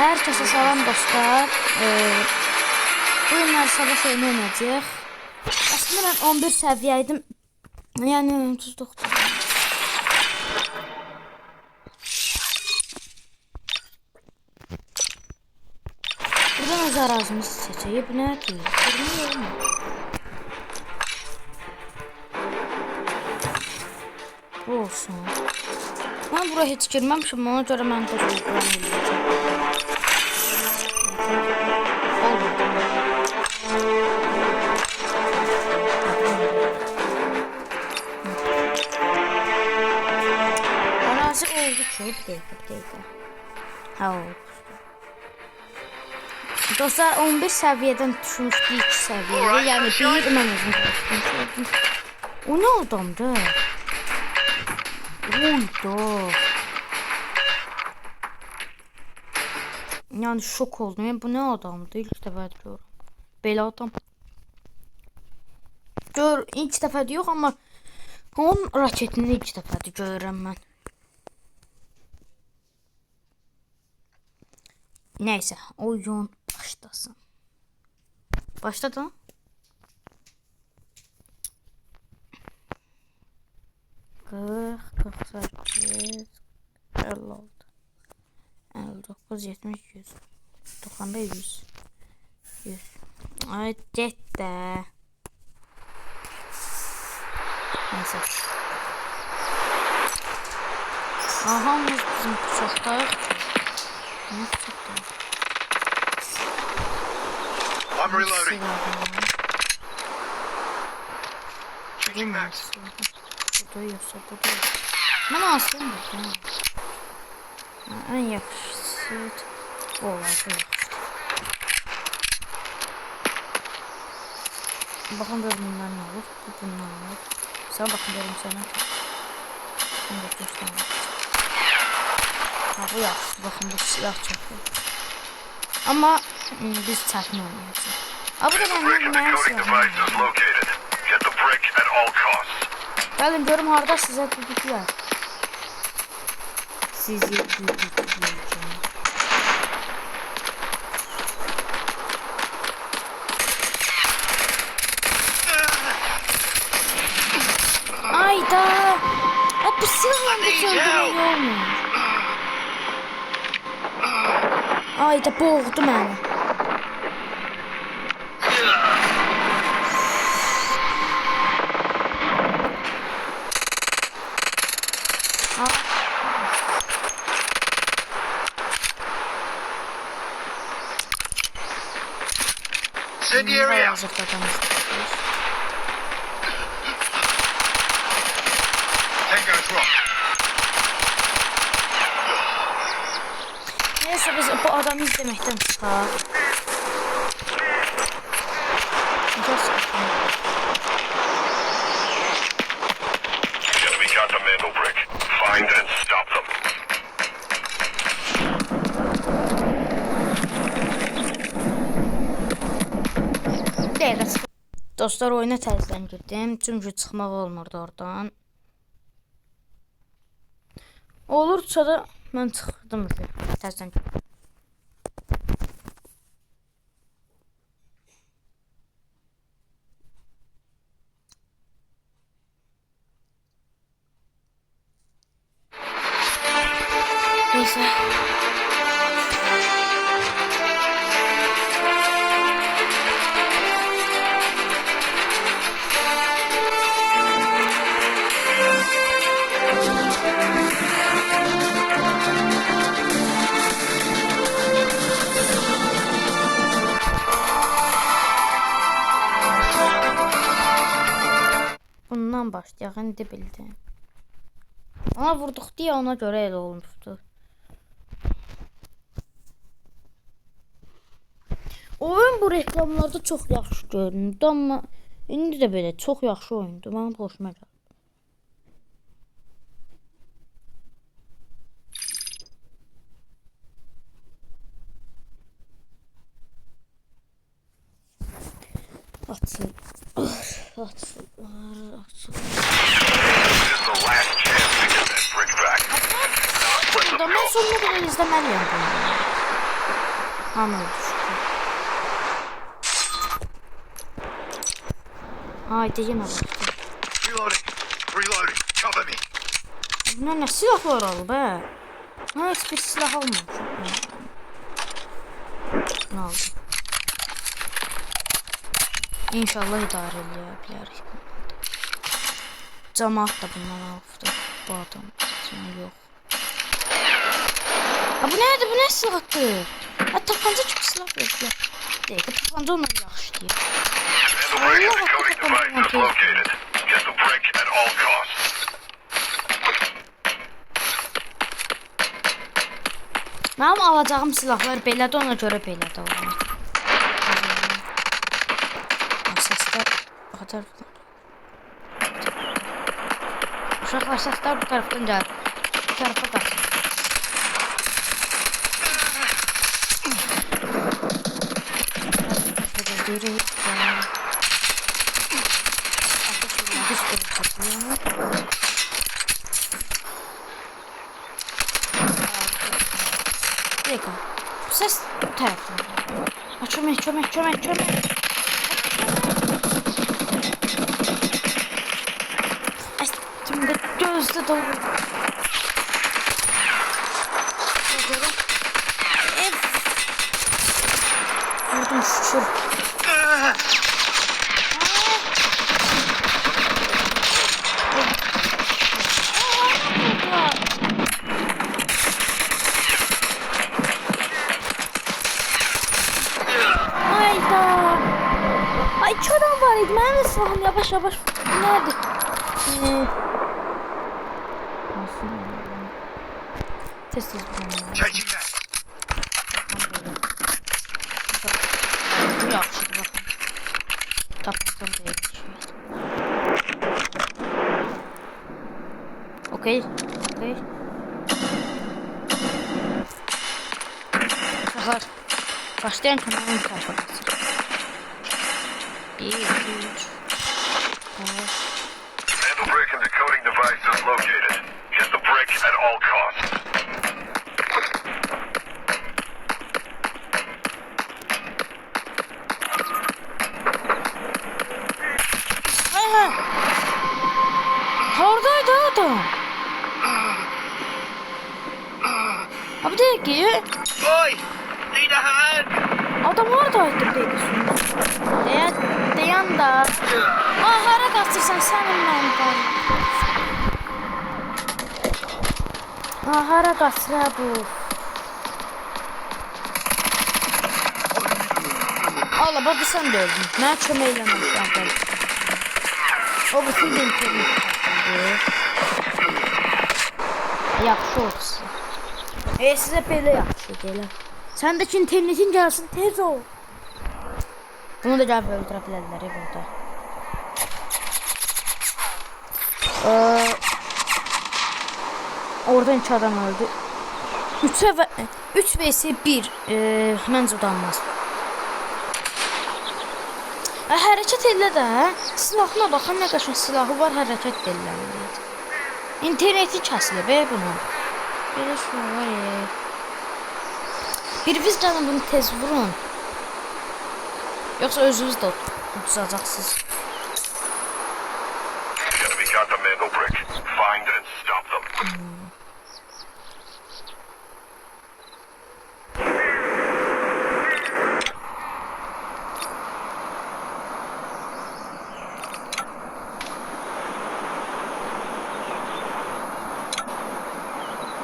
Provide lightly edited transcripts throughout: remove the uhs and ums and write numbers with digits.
Herkese salam dostlar. Bu günler sabah oyunu oynayacağıq. Aslında ben 11 seviyeydim. Yani 39. Buradan öz arazimizi seçeyim. Bu ne diyor? Görünüyor mu? Bu olsun. Ben buraya hiç girmemişim. Ona göre ben de oynayacağım. Arazi oldu ki bir dakika. Ha oldu. Dostlar 11 seviyeden düşmüştü 2 seviyeye. Yani bir mən özüm düşmüşdüm. O ne adamdı? Oyda. Yani şok oldum. Yani bu ne adamdı? İlk dəfə görürüm. Belə adam. Gör, ilk dəfə yox amma onun raketini ilk dəfədir görürəm mən. Neyse, oyun başlasın. Başladı. Kırk, 48, 56, 59, 70, 100, 95, 100. Ay get de. Neyse. Aha, bizim çoxdayıq. Ne çoxdayıq? I'm reloading. Changing mags. Burada yoxsa burada yox. Mən aslında burada. Ən yaxşısı bu olardı. Baxın görüm bunlar nə olur. Bu bunlar nə olur. Sən baxın görüm sənə. Bunu da göstərim. Ha bu yaxşı. Baxın bu silah çoxdur. Amma biz çətin oynayacağıq. Bu da mənim silahım. Gəlin görüm harada sizə düdüklər. Sizi düdükləyəcəm. Ayda! Bu silahla da öldürmək olmur. Ayda boğdu məni. Incendiary out. Tango's rock. Neyse biz bu adamı izlemekten çıkar. Enemy got a mantle brick. Find and stop them. Dostlar oyuna təzədən girdim. Çünki çıxmaq olmurdu oradan. Olursa da mən çıxdım təzədən. Neyse. Bundan başlayaq, indi bildim. Ona vurduq deyə ona görə elə olmuşdu. Oyun bu reklamlarda çox yaxşı görünürdü, amma indi də belə çox yaxşı oyundur. Mənim xoşuma gəldi. Açıl. Açıl. Burada ben sonuna kadar izlemeliyim. Hamı düştü. Haydi yine başladı. Reloading. Reloading. Cover me. Bunlar ne silahlar al be? Ha, hiçbir silah almamışım. Ne aldım? İnşallah idare edebiliriz. Cemaat da bundan aldı. Bu adam. Sonra yok. Ha, bu neydi? Bu ne silahtı? Ha, tapanca çok silah verdiler. Değil, tapanca ondan yaxşı deyil. Handle break and decoding device is located. Get the brick at all costs. Mənim alacağım silahlar belədir, ona görə belədir. Səslər bu tərəfdən. Uşaqlar, səslər bu tərəfdən gəlir. Bu tərəfə qaçın. Dakika. Bu ses bu taraftan. Ha, çömek. Ay, şimdi gözde dolu. Ev. Vurdum şükür. Ay, iki adam var idi. Mənim də silahım yavaş. Nerede? Tez bulunur. Taking that. Yaxşıdır, baxın. Tapmasam deyil. Okey. Uşaqlar, başlayan kanalın tarafa qaçır. 1, 2, 3, 4. Handle break and decoding device is located. Get the brick at all costs. Hay. Oradaydı adam. Abi değil ki. Boy, need a hand. Adam oradaydı dedi. Dayan da. Aa, hara kaçırsan senin ben. Aa, hara kaçıra bu. Allah, bak sen de öldün. Ben çömeyle ben. O bütün internet. Yaxşı olsun. Sizə belə yaxşı deyiləm. Səndəki internetin gəlsin, tez ol. Bunu da gəlib öldürə bilərlər burada. Oradan 2 adam öldü. 3 vs 1 məncə udanmaz. Hərəkət elə də, silahına baxın, nə qəşəng silahı var, hərəkət edilməlidir. İnterneti kəsilib bunun. Belə şey var. Biriniz canım bunu tez vurun. Yoksa özünüz de uzacaksınız. Enemy got the mango brick. Find and stop them.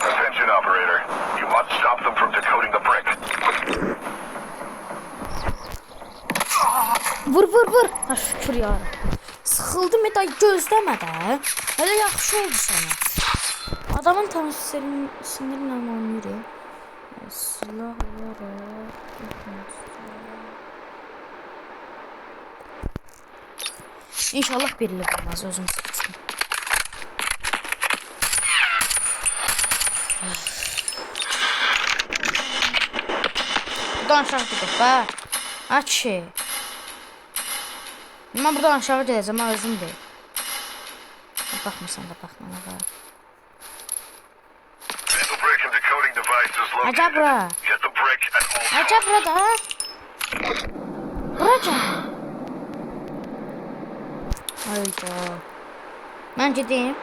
Attention, operator. You must stop them from decoding the brick. Vur. Ha, şükür ya. Sıxıldım da gözləmə də. Hələ yaxşı oldu sana. Adamın tam sinirlə oynayır. Silah olaraq. İnşallah birilə olmaz, özüm seçsin. Buradan aşağı gidiyor be. Açı. Ben buradan aşağı geleceğim, ama özüm değil. Bakmırsan da bakma. Handle break and decoding device is Hadi bura. located. Get the brick at all costs. Acaba burada. Burada. Hayda. Ben gideyim.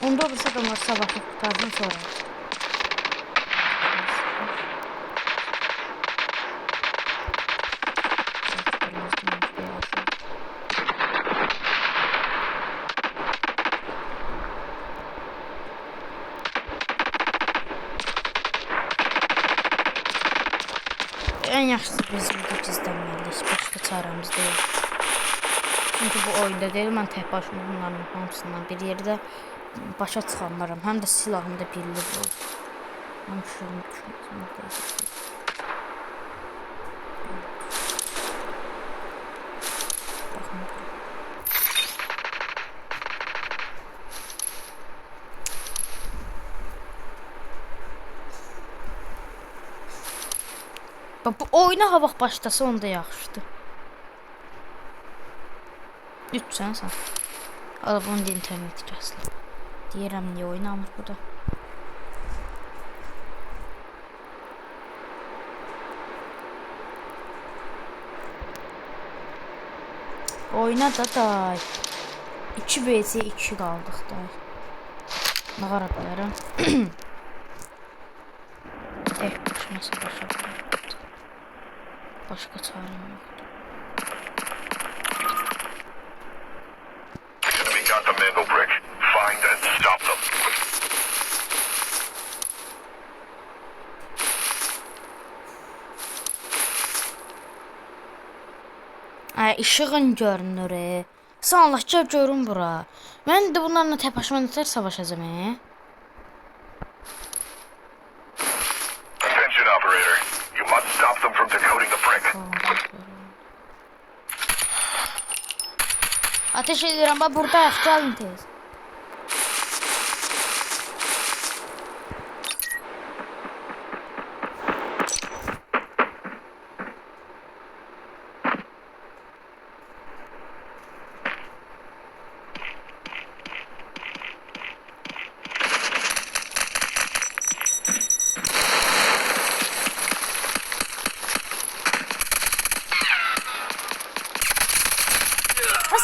Onda olursa adamlar sabah kurtardım sonra. En yaxşısı biz burada gizlənməliyik. Başqa çarəmiz deyil. Çünki bu oyunda deyil, mən tək başıma bunların hamısından bir yerdə başa çıxanlarım. Həm də silahım da birli bu. Həm şirin düşünürəm. Bu oyuna ha vaxt başlasa onda yaxşıdır. 3 sənsən. Ala bunun da interneti kəsli. Deyirəm niyə oynamır bu da. Oyna da day. 2 vs 2 qaldıq day. Nə qara bilərəm. Başmasa başa bilərəm. Başqa çarəm yoxdur. We got the Mango brick. Find and stop them. İşığın görünür. Sanlıqca görün bura. Mən də bunlarla tək başıma nətər savaşacağım. Attention, operator. You must stop them from decoding the brick. Ateş edirəm, bax buradayıq, gəlin tez.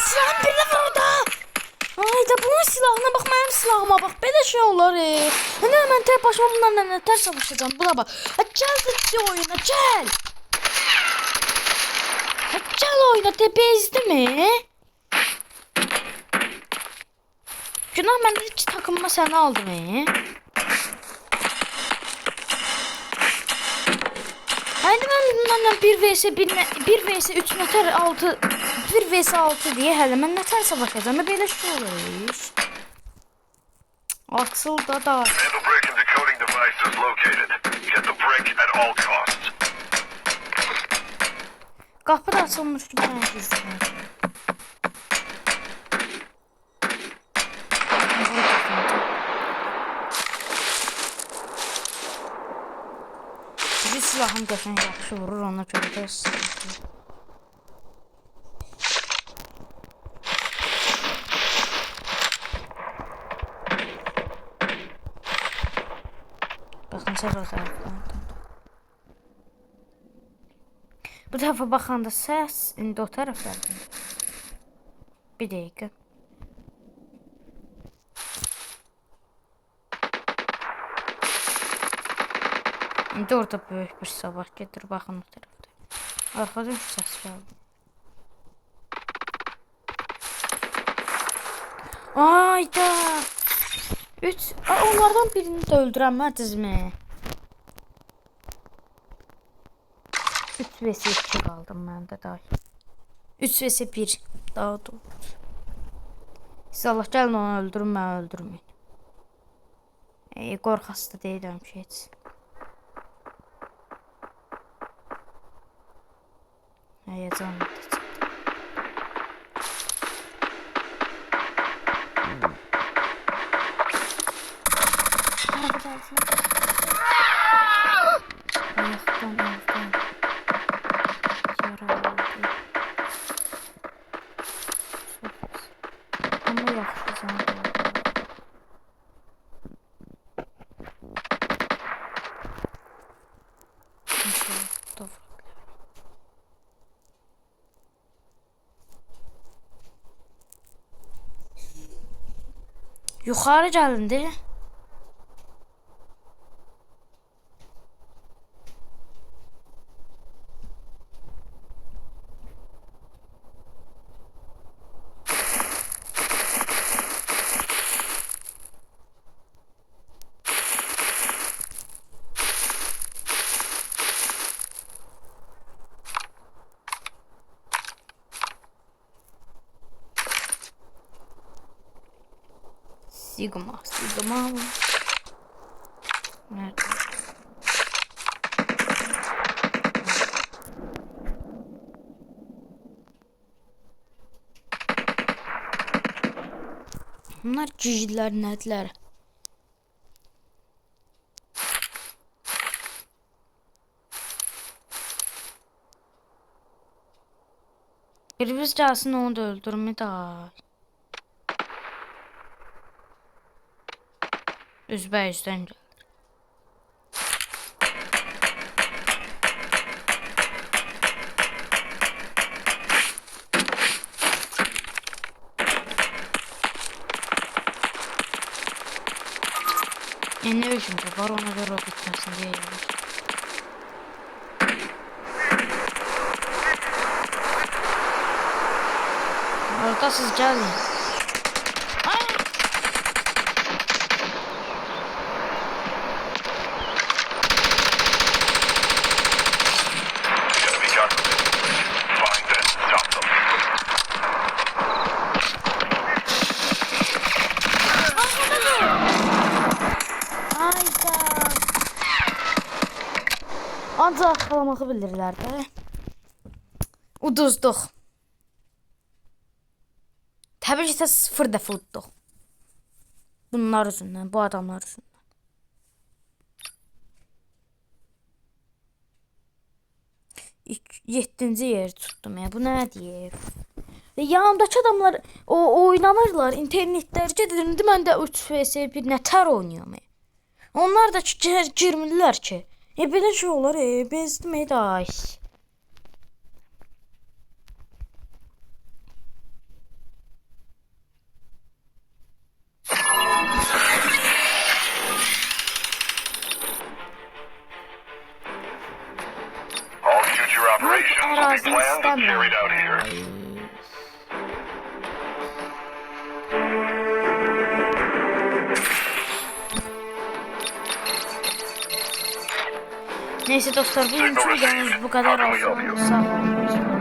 Silahım birlə var orada. Ayda bunun silahına bax, mənim silahıma bax. Belə şey olar. Mən tək başıma bunlarla nətər savaşacağım. Buna bax. Gəl ciddi oyuna, gəl. Gəl oyuna, bezdi mi? Günah mən də 2 takımıma səni aldım. Haydi mən bunlarla 1 vs 3 nətər 6 1 vs 6 diye hələ mən nətər savaşacağım. Belə şey olur. Açıl da. Mango brick and decoding device is located. Get the brick at all costs. Qapı da açılmış ki, mən gizləyəm. Bir silahım qəşəng yaxşı vurur, ona görə də sıkıntı. Baxın, tərəflərdən. Bu tərəfə baxanda səs indi o tərəflərdən. Bir dəqiqə. İndi orada böyük bir savaş gedir, baxın o tərəfdə. Arxadan şu səs gəldi. Ayda! 3. Onlardan birini də öldürəmədiniz mi? 3 vs 2 qaldım mən də day. 3 vs 1 daha doğrusu. Siz Allah gəlin onu öldürün, mən öldürməyin. Qorxası da deyiləm ki heç. Heyecan edəcək. Ayaqdan. Yaralı. Ama yaxşı zəng oldu. Yuxarı gəlindi. Sigma. Nerede? Bunlar cicilər nədilər? Birimiz gəlsin onu da öldürmə də. Üzbəyüzdən gəlir. Ne ölçümde var ona göre o bitmesin diye yavaş. Orada siz gelin. Enemy got them. Find and stop them. Hayda. Ancaq axlamağı bilirlər də. Uduzduq. Təbii ki, 0 dəfə udduq. Bunlar üzündən, bu adamlar üzündən. Yeddinci yeri tuttum ya. Bu nə deyir? Yanımdakı adamlar oynamırlar. İnternetlər gedirdi. Mən də 3 vs 1 nətər oynayıram. Onlar da girmirlər ki. Belə şey olur. Bezdim day. All future operations will be planned and carried out here. Neyse dostlar, bugün videomuz bu kadar olsun. Sağ olun.